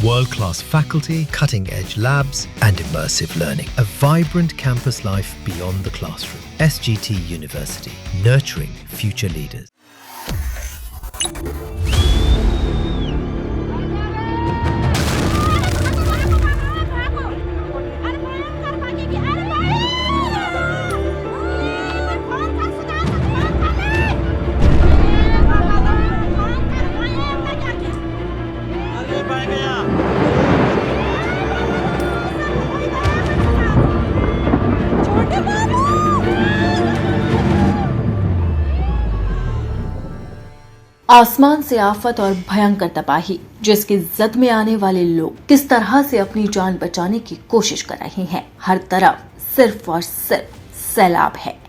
World-class faculty, cutting-edge labs and immersive learning. A vibrant campus life beyond the classroom. SGT University, nurturing future leaders. आसमान से आफत और भयंकर तबाही, जिसकी जद में आने वाले लोग किस तरह से अपनी जान बचाने की कोशिश कर रहे हैं। हर तरफ सिर्फ और सिर्फ सैलाब है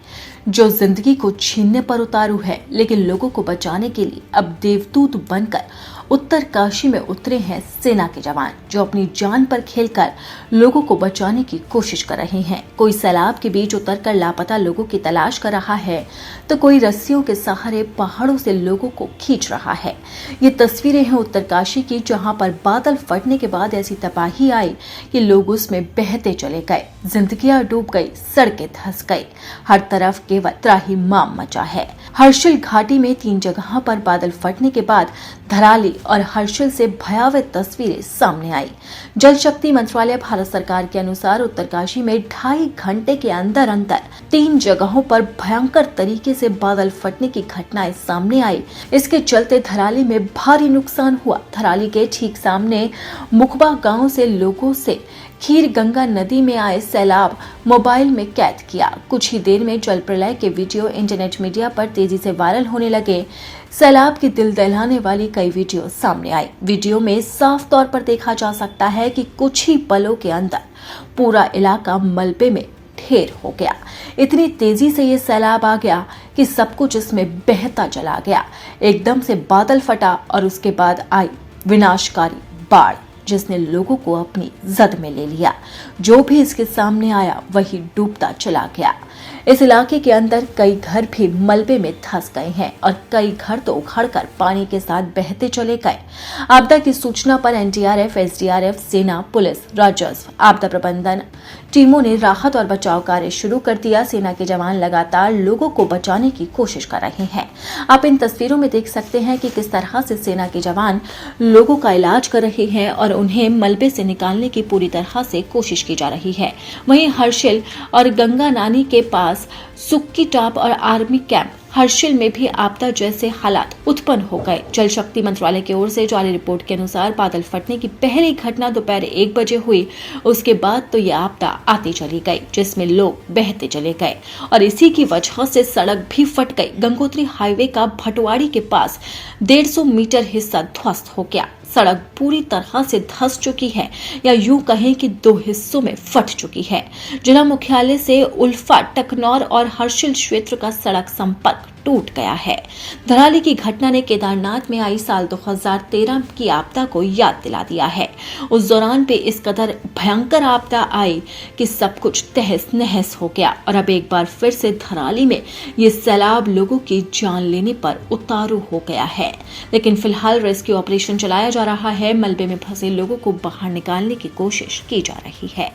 जो जिंदगी को छीनने पर उतारू है, लेकिन लोगों को बचाने के लिए अब देवदूत बनकर उत्तरकाशी में उतरे हैं सेना के जवान, जो अपनी जान पर खेलकर लोगों को बचाने की कोशिश कर रहे हैं। कोई सैलाब के बीच उतरकर लापता लोगों की तलाश कर रहा है, तो कोई रस्सियों के सहारे पहाड़ों से लोगों को खींच रहा है। ये तस्वीरें हैं उत्तरकाशी की, जहां पर बादल फटने के बाद ऐसी तबाही आई कि लोग उसमें बहते चले गए, जिंदगियां डूब गई, सड़कें धंस गई, हर तरफ केवल त्राहिमाम मचा है। हर्षिल घाटी में 3 जगहों पर बादल फटने के बाद धराली और हर्षिल से भयावह तस्वीरें सामने आई। जल शक्ति मंत्रालय भारत सरकार के अनुसार उत्तरकाशी में 2.5 घंटे के अंदर 3 जगहों पर भयंकर तरीके से बादल फटने की घटनाएं सामने आई। इसके चलते धराली में भारी नुकसान हुआ। धराली के ठीक सामने मुखबा गांव से लोगों से खीर गंगा नदी में आए सैलाब मोबाइल में कैद किया। कुछ ही देर में जल प्रलय के वीडियो इंटरनेट मीडिया पर तेजी से वायरल होने लगे। सैलाब की दिल दहलाने वाली कई वीडियो सामने आई। वीडियो में साफ तौर पर देखा जा सकता है कि कुछ ही पलों के अंदर पूरा इलाका मलबे में ढेर हो गया। इतनी तेजी से ये सैलाब आ गया कि सब कुछ इसमें बहता चला गया। एकदम से बादल फटा और उसके बाद आई विनाशकारी बाढ़, जिसने लोगों को अपनी जद में ले लिया। जो भी इसके सामने आया वही डूबता चला गया। इस इलाके के अंदर कई घर भी मलबे में धंस गए हैं और कई घर तो उखड़कर पानी के साथ बहते चले गए। आपदा की सूचना पर एनडीआरएफ, एसडीआरएफ, सेना, पुलिस, राजस्व, आपदा प्रबंधन टीमों ने राहत और बचाव कार्य शुरू कर दिया। सेना के जवान लगातार लोगों को बचाने की कोशिश कर रहे हैं। आप इन तस्वीरों में देख सकते हैं कि किस तरह से सेना के जवान लोगों का इलाज कर रहे हैं और उन्हें मलबे से निकालने की पूरी तरह से कोशिश की जा रही है। वहीं हर्षिल और गंगा नानी के पास सुक्की टाप और आर्मी कैंप हर्षिल में भी आपदा जैसे हालात उत्पन्न हो गए। जल शक्ति मंत्रालय की ओर से जारी रिपोर्ट के अनुसार बादल फटने की पहली घटना दोपहर 1 बजे हुई। उसके बाद तो ये आपदा आती चली गई, जिसमें लोग बहते चले गए और इसी की वजह से सड़क भी फट गई। गंगोत्री हाईवे का भटवाड़ी के पास 150 मीटर हिस्सा ध्वस्त हो गया। सड़क पूरी तरह से धंस चुकी है, या यूं कहें कि 2 हिस्सों में फट चुकी है। जिला मुख्यालय से उल्फा, टकनौर और हर्षिल क्षेत्र का सड़क संपर्क टूट गया है। धराली की घटना ने केदारनाथ में आई साल 2013 की आपदा को याद दिला दिया है। उस दौरान पे इस कदर भयंकर आपदा आई कि सब कुछ तहस नहस हो गया और अब एक बार फिर से धराली में ये सैलाब लोगों की जान लेने पर उतारू हो गया है। लेकिन फिलहाल रेस्क्यू ऑपरेशन चलाया जा रहा है। मलबे में फंसे लोगों को बाहर निकालने की कोशिश की जा रही है।